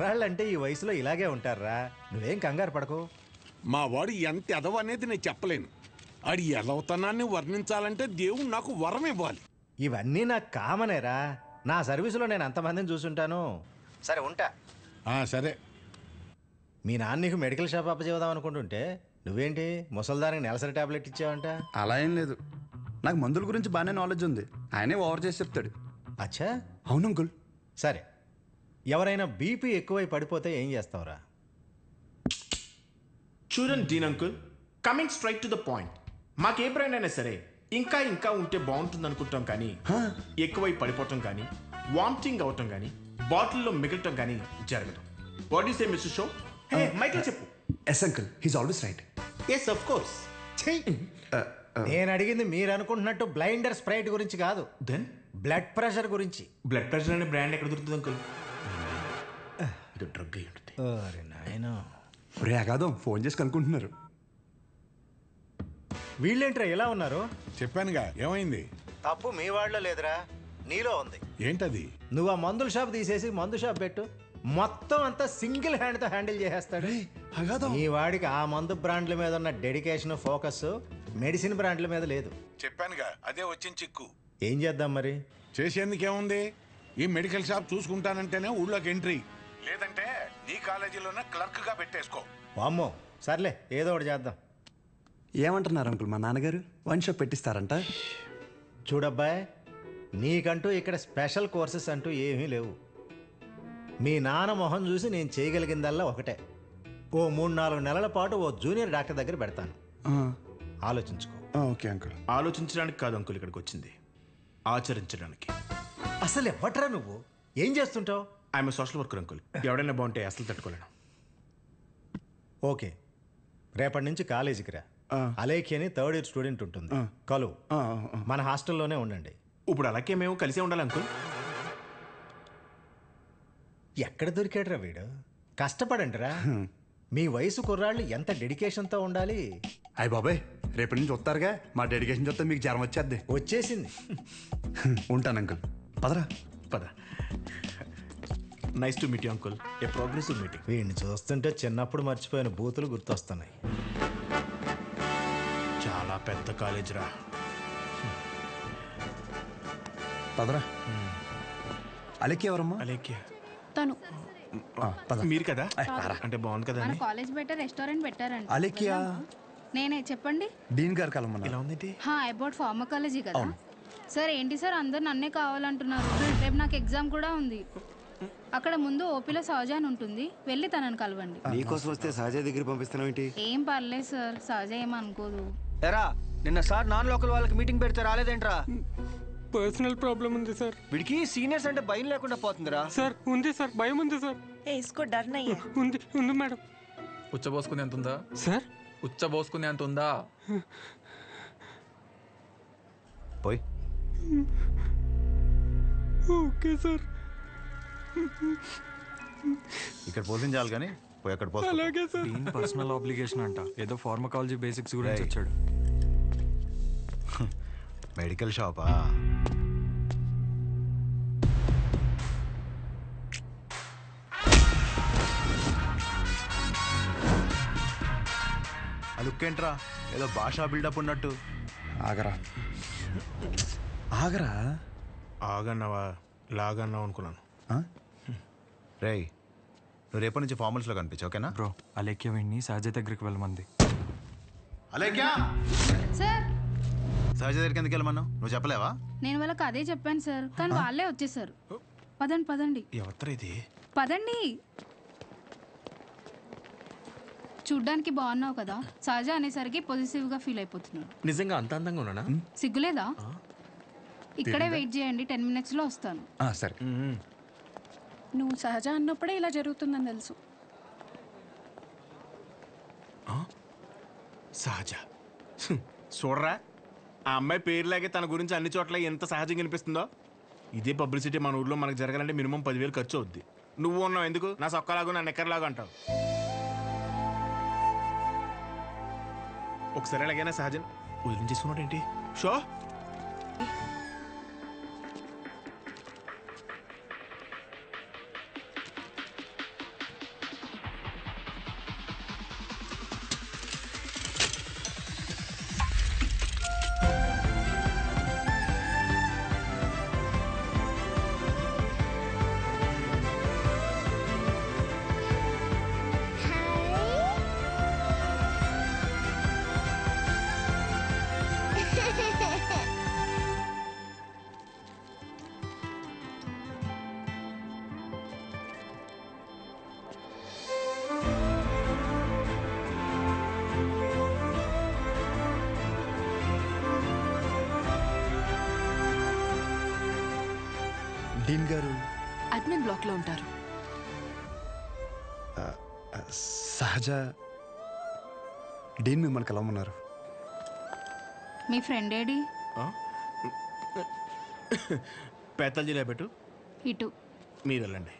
కుర్రాళ్ళంటే ఈ వయసులో ఇలాగే ఉంటారా, నువ్వేం కంగారు పడకు. మా వాడు ఎంత ఎదవ అనేది నేను చెప్పలేను. ఆడి ఎదవతనాన్ని వర్ణించాలంటే దేవుడు నాకు వరం ఇవ్వాలి. ఇవన్నీ నాకు కామనేరా, నా సర్వీసులో నేను అంతమందిని చూసుంటాను. సరే ఉంటా. సరే. మీ నాన్న నీకు మెడికల్ షాప్ అప్పచేద్దాం అనుకుంటుంటే నువ్వేంటి ముసల్దానికి నెలసరి టాబ్లెట్ ఇచ్చావంట? అలా ఏం లేదు, నాకు మందుల గురించి బాగానే నాలెడ్జ్ ఉంది. ఆయనే ఓవర్ చేసి చెప్తాడు. అచ్చా, అవును అంకుల్. సరే, ఎవరైనా బీపీ ఎక్కువై పడిపోతే ఏం చేస్తావురా? చూడండి Dean uncle, coming straight to the point, మాకే బ్రాండ్ అయినా సరే ఇంకా ఇంకా ఉంటే బాగుంటుంది అనుకుంటాం, కానీ ఎక్కువై పడిపోవటం కానీ వామిటింగ్ అవటం కానీ బాటిల్లో మిగలటం కానీ జరగదు. What you say mister show? మైక్లో చెప్పు. Yes uncle, he's always right. Yes of course. నేను అడిగింది మీరు అనుకుంటున్నట్టు బ్లైండర్ స్ప్రైట్ గురించి కాదు, దెన్ బ్లడ్ ప్రెషర్ గురించి. బ్లడ్ ప్రెషర్ అనే బ్రాండ్ ఎక్కడ దొరుకుతుంది అంకుల్? ఇది డ్రగ్ అయి ఉంటుంది. అరే నాయనా, రే అగాదం ఫోన్ చేసి కనుక్కుంటున్నారు. వీళ్ళేంట్రా ఎలా ఉన్నారు? చెప్పానుగా, ఏమైంది? తప్పు మీ వాళ్ళలో లేదురా, నీలో ఉంది. ఏంటది? నువ్వు ఆ మందుల షాప్ తీసేసి మందు షాప్ పెట్టు, మొత్తం అంతా సింగిల్ హ్యాండ్తో హ్యాండిల్ చేసేస్తాడు. ఈ వాడికి ఆ మందు బ్రాండ్ల మీద ఉన్న డెడికేషన్, ఫోకస్ మెడిసిన్ బ్రాండ్ల మీద లేదు. చెప్పానుగా, అదే వచ్చిన చిక్కు. ఏం చేద్దాం మరి? చేసేందుకేముంది, ఈ మెడికల్ షాప్ చూసుకుంటానంటేనే ఊళ్ళోకి ఎంట్రీ, లేదంటే నీ కాలేజీలోనే క్లర్క్ గా పెట్టేసుకో. వామ్మో, సర్లే ఏదో ఒకటి చేద్దాం. ఏమంటున్నారు అంకుల్, మా నాన్నగారు వన్ షాప్ పెట్టిస్తారంట? చూడబ్బాయ్, నీకంటూ ఇక్కడ స్పెషల్ కోర్సెస్ అంటూ ఏమీ లేవు. మీ నాన్న మొహం చూసి నేను చేయగలిగిందల్లా ఒకటే, ఓ 3-4 నెలల పాటు ఓ జూనియర్ డాక్టర్ దగ్గర పెడతాను. ఆలోచించుకో. Okay uncle. ఆలోచించడానికి కాదు అంకుల్ ఇక్కడికి వచ్చింది, ఆచరించడానికి. అసలు ఎవట్రా నువ్వు, ఏం చేస్తుంటావు? ఐఎమ్ సోషల్ వర్కర్ అంకుల్, ఎవడైనా బాగుంటే అసలు తట్టుకోలేను. ఓకే, రేపటి నుంచి కాలేజీకి రా. అలేఖి అని 3rd ఇయర్ స్టూడెంట్ ఉంటుంది, కలువు. మన హాస్టల్లోనే ఉండండి. ఇప్పుడు అలాగే మేము కలిసే ఉండాలి అంకుల్. ఎక్కడ దొరికాడురా వీడు? కష్టపడండిరా. మీ వయసు కుర్రాళ్ళు ఎంత డెడికేషన్తో ఉండాలి. అయ్య బాబాయ్, రేపటి నుంచి వస్తారుగా, మా డెడికేషన్ చూస్తే మీకు జ్వరం వచ్చేద్ది. వచ్చేసింది. ఉంటాను అంకుల్, పదరా. పద. Nice to meet you uncle, a progressive meeting. వీడిని చూస్తుంటే చిన్నప్పుడు మర్చిపోయిన బూతులు గుర్తొస్తున్నాయి. చాలా పెద్ద కాలేజ్ రా. పదరా. అలెక్కి ఎవరమ్మా? అలేఖ్య తను మీరు కదా? అంటే బాగుంది కదా. మన కాలేజ్ బయట రెస్టారెంట్ పెట్టారంట. అలెక్కియా? నేనే, చెప్పండి. డీన్ గారు కలమన్నా. ఎలా ఉంది? అబౌట్ ఫార్మకాలజీ కదా సార్. ఏంటి సార్ అందరు నన్నే కావాలంటున్నారు? రేపు నాకు ఎగ్జామ్ కూడా ఉంది. అక్కడ ముందు ఓపీలో సహజ అని ఉంటుంది, వెళ్ళి తనని కలవండి. నీకోసం వస్తే సహజ దగ్గర పంపిస్తున్నావు ఏంటి? ఏం పర్లేదు సార్, సహజ ఏమనుకోదు. ఎరా, నిన్న సార్ నాన్ లోకల్ వాళ్ళకి మీటింగ్ పెడితే రాలేదేంట్రా? పర్సనల్ ప్రాబ్లం ఉంది సార్. వీడికి సీనియర్స్ అంటే భయం లేకుండా పోతుందిరా. సార్ ఉంది సార్, భయం ఉంది సార్. ఇస్కో డర్ నహీ హై. ఉంది మేడం. ఉచ్చబోసుకునే అంత ఉందా సార్? ఉచ్చబోసుకునే అంత ఉందా? పోయి. Okay sir. ఇక్కడ పోషించాలి కానీ పోయి అక్కడ పోస్తా. అలాగే సార్. డీన్ పర్సనల్ ఆబ్లిగేషన్ అంట, ఏదో ఫార్మకాలజీ బేసిక్స్ గురించి వచ్చాడు. మెడికల్ షాపా? లుక్కేంట్రా, ఏదో భాషా బిల్డప్ ఉన్నట్టు. ఆగరా ఆగరా. ఆగన్నావా లాగన్నావు అనుకున్నాను. రేయ్, నువ్వు రేపటి నుంచి ఫార్మల్స్లో కనిపించు, ఓకేనా? బ్రో, అలేఖ్య వీడిని సహజ దగ్గరికి వెళ్ళమంది. అలేఖ్య, సార్ సహజ దగ్గరికి ఎందుకు వెళ్ళమన్నావు? నువ్వు చెప్పలేవా? నేను వాళ్ళకి అదే చెప్పాను సార్, కానీ వాళ్ళే వచ్చేసారు. పదండి పదండి. ఎవరు ఇది? పదండి. చూడ్డానికి బాగున్నావు కదా, సహజ అనేసరికి పొజిటివ్ గా ఫీల్ అయిపోతున్నాడు. నిజంగా అంత అందంగా ఉన్నానా? సిగ్గులేదా? ఇక్కడే వెయిట్ చేయండి, 10 minutes లో వస్తాను. సరే. నువ్వు సహజ అన్నప్పుడే ఇలా జరుగుతుందని తెలుసు. సహజ చూడరా, ఆ అమ్మాయి పేరులాగే తన గురించి అన్ని చోట్ల ఎంత సహజంగా అనిపిస్తుందో. ఇదే పబ్లిసిటీ మన ఊర్లో మనకు జరగాలంటే మినిమం 10,000 ఖర్చు అవుద్ది. నువ్వు ఉన్నావు ఎందుకు? నా సొక్కలాగా నా నెక్కర్లాగా అంటావు. ఒకసారి ఎలాగైనా సహజన్ వదిలించేసుకున్నాడు ఏంటి? షో డీన్ గారు అడ్మిన్ బ్లాక్లో ఉంటారు. సహజ డీన్ మిమ్మల్ని కలవమన్నారు. మీ ఫ్రెండ్ ఏడి? పేతాల్జీలో పెట్టు, ఇటు మీరు వెళ్ళండి.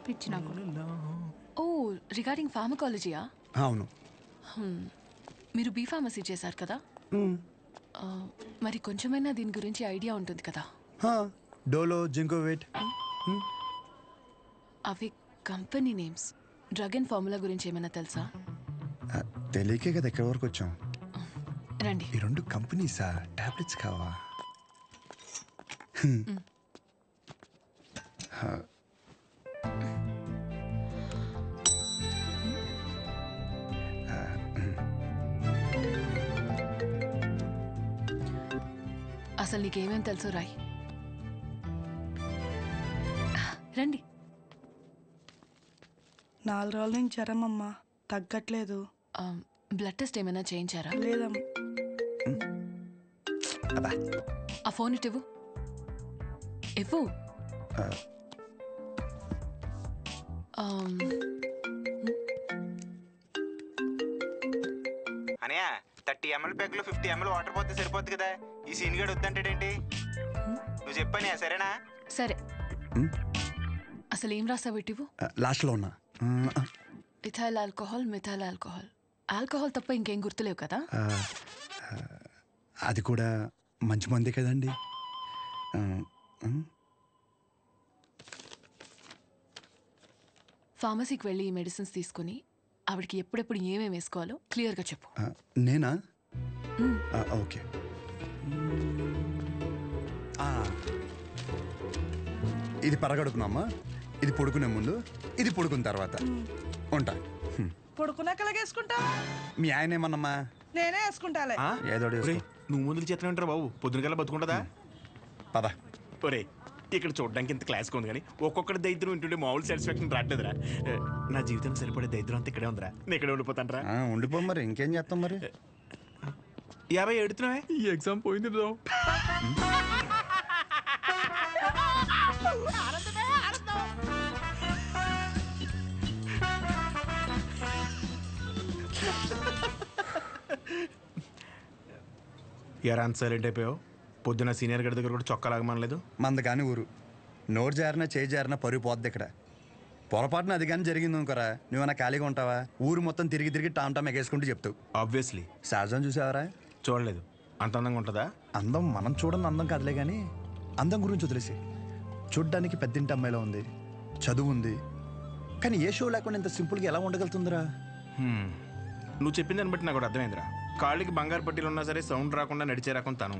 పిచ్చి నాకు. ఓ, రిగార్డింగ్ ఫార్మకాలజీయా? అవును. మీరు బీ ఫార్మసీ చేశారు కదా, మరి కొంచెమైనా దీని గురించి ఐడియా ఉంటుంది కదా. డోలో, జింకోవేట్. అవి company names. Drug and formula గురించి ఏమైనా తెలుసా? తెలియకే కదా ఎక్కడి వరకు వచ్చాం. రండి. ఈ 2 కంపెనీసా? టాబ్లెట్స్ కావా? అసలు నీకేమేం తెలుసు రాయ్. రండి. 4 రోజుల నుంచి జ్వరం అమ్మా, తగ్గట్లేదు. బ్లడ్ టెస్ట్ ఏమైనా చేయించారా? లేదమ్మా. ఆ ఫోన్ ఇటు ఇవ్వు. అనయా 30 ml ప్యాక్లో 50 ml వాటర్ పోతే సరిపోద్ది కదా. ఈ సీన్ గడు వద్దంటాడేంటి? నువ్వు చెప్పానే, సరేనా? సరే. అసలు ఏం రాసావు ఇటు? లాస్ట్లో ఉన్నా. Ethyl alcohol, methyl alcohol. Alcohol తప్ప ఇంకేం గుర్తులేవు కదా? అది కూడా మంచి మందే కదండి. ఫార్మసీకి వెళ్ళి ఈ మెడిసిన్స్ తీసుకుని ఆవిడకి ఎప్పుడెప్పుడు ఏమేమి వేసుకోవాలో క్లియర్గా చెప్పు. నేనా? ఓకే. ఇది పరగడుపునమ్మా, ఇది పొడుకునే ముందు, ఇది పొడుకున్న తర్వాత. ఉంటా. పడుకున్నాక వేసుకుంటా. మీ ఆయన ఏమన్నమ్మా? నేనే వేసుకుంటాలే. ఏదో నువ్వు ముందుకు చేతనే ఉంటారా బాబు? పొద్దున కల్లా బతుకుంటుందా? పదా. ఒరే, ఇక్కడ చూడడానికి ఇంత క్లాస్గా ఉంది కానీ ఒక్కొక్కటి దరిద్రం వింటుంటే మామూలు సాటిస్ఫాక్షన్ రావట్లేదురా. నా జీవితం సరిపడే దరిద్రం అంతా ఇక్కడే ఉందిరా. నేను ఇక్కడే ఉండిపోతాను రా. ఉండిపో మరి, ఇంకేం చేస్తాం మరి. 50 ఎడుతున్నావే? ఈ ఎగ్జామ్ పోయింది బ్రో. ఎరా అంత సైలెంట్ అయిపోయావు? పొద్దున సీనియర్ గడి దగ్గర కూడా చొక్కా లాగమనలేదు. మంద కానీ ఊరు నోరు జారినా చేయి జారినా పరుగు పోద్ది ఇక్కడ. పొరపాటున అది కానీ జరిగింది అనుకోరా, నువ్వన్నా ఖాళీగా ఉంటావా? ఊరు మొత్తం తిరిగి తిరిగి టామ్ టామ్ ఎగేసుకుంటూ చెప్తావు. ఆబ్వియస్లీ. సహజం చూసావరా? చూడలేదు. అంత అందంగా ఉంటుందా? అందం మనం చూడని అందం కాదులే కానీ, అందం గురించి వదిలేసి. చూడ్డానికి పెద్దింటి అమ్మాయిలో ఉంది, చదువు ఉంది, కానీ ఏ షో లేకుండా ఇంత సింపుల్గా ఎలా ఉండగలుగుతుందిరా? నువ్వు చెప్పిన దాన్ని బట్టి నాకు కూడా అర్థమైందిరా. కాళ్ళకి బంగారు పట్టీలు ఉన్నా సరే సౌండ్ రాకుండా నడిచే రకం తను.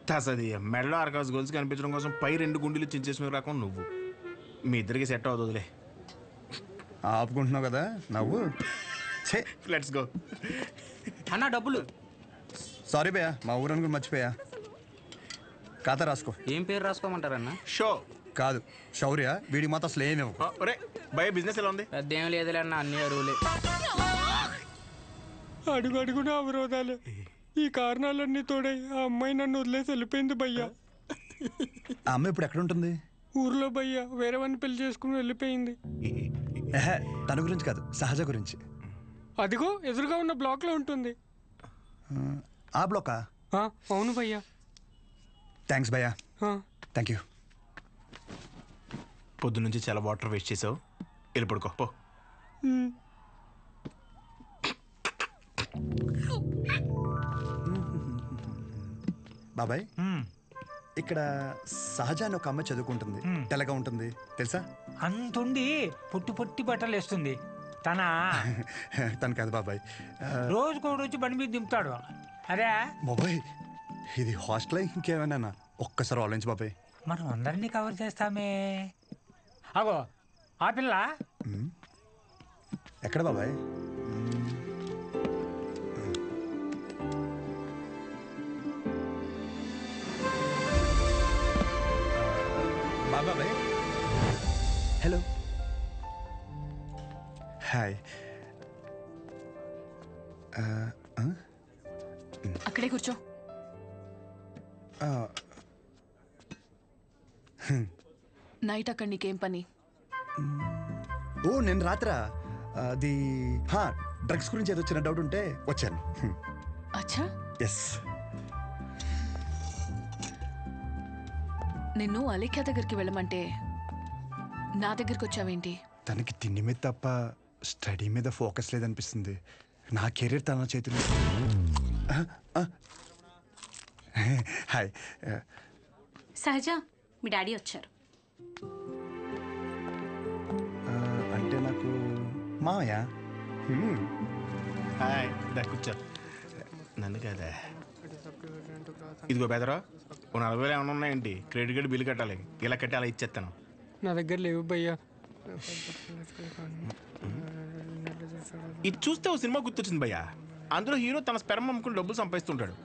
తసది మెడలో ఆర్కాస్ గోల్స్ కనిపించడం కోసం పై 2 గుండెలు చించేసిన రకం నువ్వు. మీ ఇద్దరికి సెట్ అవుతుందిలే. ఆపుకుంటున్నావు కదా నవ్వు. Let's go. అన్న డబ్బులు. సారీ భయ్యా, మా ఊరని కూడా మర్చిపోయా. ఖాతా రాసుకో. ఏం పేరు రాసుకోమంటారన్న? షో కాదు, శౌర్య. వీడికి మాత్రం అసలు ఏమి ఒరే భయ, బిజినెస్ ఎలా ఉంది? పెద్ద ఏం లేదులే అన్న, అన్ని అరువులే. అడుగు అడుగున అవరోధాలే. ఈ కారణాలన్నీ తోడై ఆ అమ్మాయి నన్ను వదిలేసి వెళ్ళిపోయింది భయ్యా. ఆ అమ్మాయి ఇప్పుడు ఎక్కడ ఉంటుంది? ఊర్లో భయ్యా, వేరే వాడిని పెళ్లి చేసుకుని వెళ్ళిపోయింది. తన గురించి కాదు, సహజ గురించి. అదిగో ఎదురుగా ఉన్న బ్లాక్ లో ఉంటుంది. ఆ బ్లాకా? అవును భయ్యా. థ్యాంక్స్ భయ్యా. Thank you. పొద్దు నుంచి చాలా వాటర్ వేస్ట్ చేసావు, వెళ్ళి పడుకో పో. బాబాయ్, ఇక్కడ సహజ అని ఒక అమ్మాయి చదువుకుంటుంది, తెల్లగా ఉంటుంది తెలుసా? అంతుండి పుట్టి పుట్టి బట్టలు వేస్తుంది. తను కాదు బాబాయ్, రోజుకో రోజు బండి మీద దింపుతాడు. అరే బాబాయ్, ఇది హాస్టల్ ఇంకేమైనా? ఒక్కసారి ఆలోచించు బాబాయ్. మనం అందరినీ కవర్ చేస్తామే. అగో ఆ పిల్ల ఎక్కడ బాబాయ్? బాబాయ్, హలో, హాయ్. అక్కడే కూర్చో. నైట్ అక్కడ నీకేం పని? ఓ నేను రాత్రా అది డ్రగ్స్ గురించి ఏదో చిన్న డౌట్ ఉంటే వచ్చాను. అచ్చా, ఎస్. నిన్ను అలేఖ్య దగ్గరికి వెళ్ళమంటే నా దగ్గరికి వచ్చావేంటి? తనకి తిండి మీద తప్ప స్టడీ మీద ఫోకస్ లేదనిపిస్తుంది. నా కెరీర్ తన చేతిలో. హాయ్. సహజ, మీ డాడీ వచ్చారు. అంటే నాకు మామయ్య. హాయ్, కూర్చోరు. నన్ను కదా. ఇదిగో బెదరా, ఓ 40,000 ఏమైనా ఉన్నాయండి? క్రెడిట్ కార్డు బిల్లు కట్టాలి. ఇలా కట్టి అలా ఇచ్చేస్తాను. నా దగ్గర లేవు భయ్యా. ఇది చూస్తే ఓ సినిమా గుర్తొచ్చింది భయ్యా. అందులో హీరో తన స్పెర్మ్ అమ్ముకుని డబ్బులు సంపాదిస్తుంటాడు.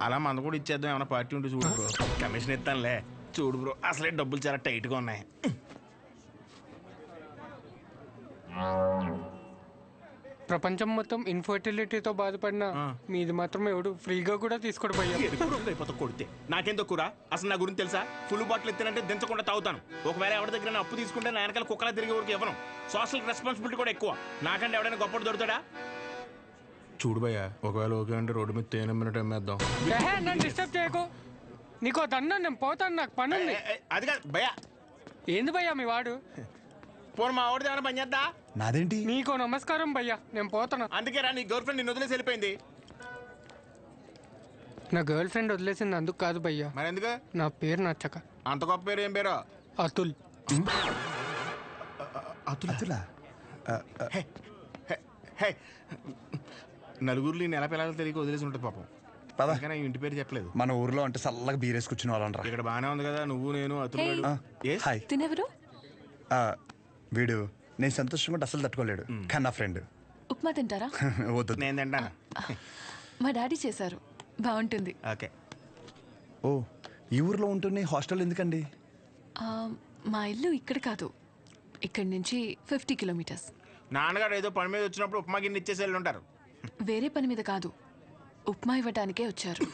అలా మన కూడా ఇచ్చేద్దాం, ఏమైనా పార్టీ ఉంటే చూడు బ్రో. కమిషన్ ఇస్తానులే. చూడు బ్రో, అసలే డబ్బులు చాలా టైట్గా ఉన్నాయి. ప్రపంచం మొత్తం ఇన్ఫర్టిలిటీతో బాధపడిన మీది మాత్రం ఎవడు ఫ్రీగా కూడా తీసుకోడు భయ్యా. అయిపోతా కొడితే నాకేం తక్కువ? అసలు నా గురించి తెలుసా? ఫుల్ బాటిల్ ఎత్తినంటే దించకుండా తాగుతాను. ఒకవేళ ఎవరి దగ్గర అప్పు తీసుకుంటే నా వెనకాల కుక్కలా తిరిగే వరకు ఇవ్వను. సోషల్ రెస్పాన్సిబిలిటీ కూడా ఎక్కువ. నాకంటే ఎవడైనా గొప్పడు దొరుకుతాడా? చూడు భయ్యా, ఒకవేళ ఓకే అంటే రోడ్డు మీద తేనె మినిట్ అమ్మేద్దాం. నన్ను డిస్టర్బ్ చేయకు. నీకో దన్నా, నేను పోతాను, నాకు పని ఉంది. అది కాదు భయ్యా. ఏంది భయ్యా మీ వాడు? పోను మా ఆవిడ ఏమైనా పని చేద్దా? నాదేంటి? నీకో నమస్కారం భయ్యా, నేను పోతాను. అందుకే రా, నీ గర్ల్ ఫ్రెండ్ నిన్ను వదిలేసి వెళ్ళిపోయింది. నా గర్ల్ ఫ్రెండ్ వదిలేసింది అందుకు కాదు భయ్యా. మరి ఎందుకు? నా పేరు నచ్చక. అంత గొప్ప పేరు ఏం పేరు? అతుల్. అతులా? నలుగురిలో నెల పిల్లలు తెలియక వదిలేసి ఉంటుంది పాపం. పదకనే ఇంటి పేరు చెప్పలేదు. మన ఊర్లో అంటే చల్లగా బీరేసి కూర్చుని వాళ్ళంటారా. ఇక్కడ బాగానే ఉంది కదా, నువ్వు నేను అతులు. హాయ్. తినెవరు? వీడు నేను సంతోషంగా ఉంటే అసలు తట్టుకోలేడు, కానీ నా ఫ్రెండ్. ఉప్మా తింటారా? వద్దు, నేను తింటాను. మా డాడీ చేశారు, బాగుంటుంది. ఓకే. ఓ, ఈ ఊర్లో ఉంటున్న హాస్టల్ ఎందుకండి? మా ఇల్లు ఇక్కడ కాదు, ఇక్కడి నుంచి 50 కిలోమీటర్స్. నాన్నగారు ఏదో పని మీద వచ్చినప్పుడు ఉప్మా గిన్నె ఇచ్చేసి వెళ్ళి ఉంటారు. వేరే పని మీద కాదు, ఉప్మా ఇవ్వడానికే వచ్చారు.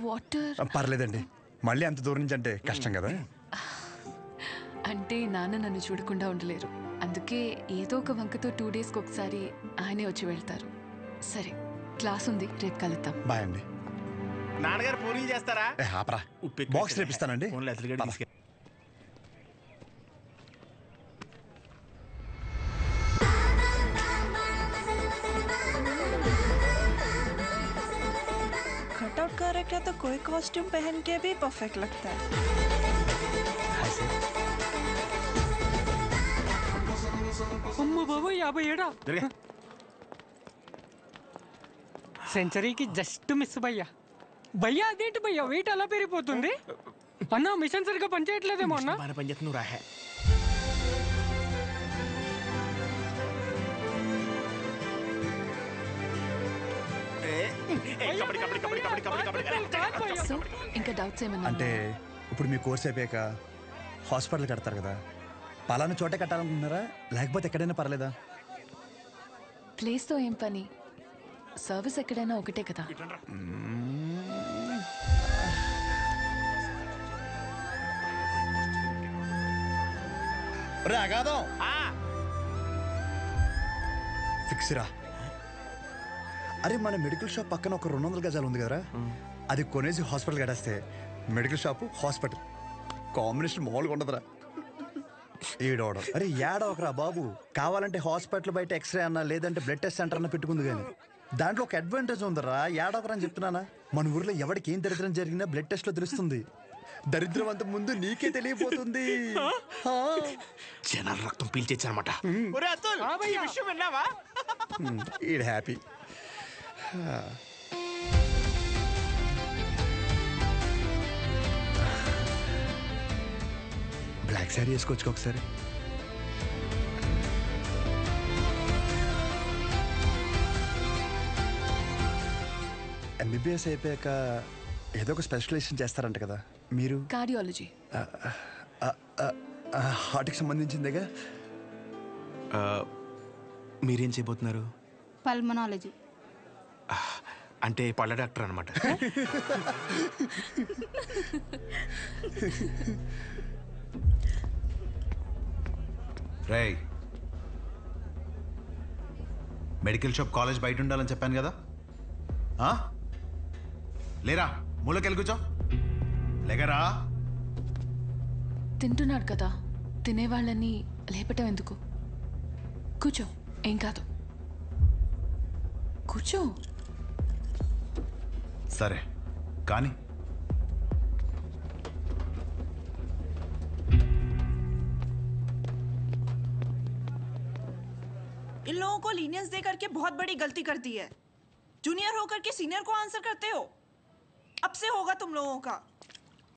వాటర్ పర్లేదండి, మళ్ళీ అంత దూరం నుంచి అంటే కష్టం కదా. అంటే నాన్న నన్ను చూడకుండా ఉండలేరు, అందుకే ఏదో ఒక వంకతో 2 డేస్కి ఒకసారి ఆయనే వచ్చి వెళ్తారు. సరే, క్లాస్ ఉంది, రేపు కలుద్దాం. బాయ్ అండి. నాన్నగారు పూరీలు చేస్తారా? బాక్స్ రేపిస్తానండి. कटआउट करेक्ट है तो कोई कॉस्ट्यूम पहन के भी परफेक्ट लगता है. అమ్మ బాబు 57. సెంచరీకి జస్ట్ మిస్ భయ్యా. భయ్యా అదేంటి భయ్యా వెయిట్ అలా పెరిగిపోతుంది? అన్న మిషన్ సరిగ్గా పనిచేయట్లేదేమో అన్న. పనిచేస్తున్నావు రాహే. సో ఇంకా డౌట్స్ ఏమన్నా? అంటే ఇప్పుడు మీ కోర్స్ అయిపోయాక హాస్పిటల్ కడతారు కదా, పలానా చోటే కట్టాలనుకుంటున్నారా లేకపోతే ఎక్కడైనా పర్లేదా? ప్లేస్తో ఏం పని, సర్వీస్ ఎక్కడైనా ఒకటే కదా. ఫిక్స్ రా. అరే మన మెడికల్ షాప్ పక్కన ఒక 200 గజాలు ఉంది కదరా, అది కొనేసి హాస్పిటల్ కట్టేస్తే మెడికల్ షాప్ హాస్పిటల్ కాంబినేషన్ మామూలుగా ఉండదురా. ఏడవడం అరే ఏడవకరా బాబు, కావాలంటే హాస్పిటల్ బయట ఎక్స్రే అన్నా లేదంటే బ్లడ్ టెస్ట్ సెంటర్ అన్న పెట్టుకుంది, కానీ దాంట్లో ఒక అడ్వాంటేజ్ ఉందరా. ఏడవకరా అని చెప్తున్నానా. మన ఊర్లో ఎవరికి ఏం దరిద్రం జరిగినా బ్లడ్ టెస్ట్ లో తెలుస్తుంది. దరిద్రం అంత ముందు నీకే తెలియపోతుంది. జనాల రక్తం పీల్చేచ్చనమాట. ఈడ్ హ్యాపీ. బ్లాక్ శారీ వేసుకోవచ్చు ఒకసారి. ఎంబీబీఎస్ అయిపోయాక ఏదో ఒక స్పెషలైజేషన్ చేస్తారంట కదా మీరు? కార్డియాలజీ. హార్ట్కి సంబంధించిందేగా. మీరేం చేయబోతున్నారు? పల్మనాలజీ. అంటే పళ్ళ డాక్టర్ అనమాట. రేయ్, మెడికల్ షాప్ కాలేజ్ బయట ఉండాలని చెప్పాను కదా, ఆ? లేరా, మూలకెళ్ళి కూర్చో. లేగరా. తింటున్నాడు కదా, తినేవాళ్ళని లేపటం ఎందుకు? కూర్చో, ఏం కాదు. కూర్చో. సరే కానీ इन लोगों को लीनियंस दे करके बहुत बड़ी गलती कर दी है। जूनियर होकर के सीनियर को आंसर करते हो। अब से होगा तुम लोगों का।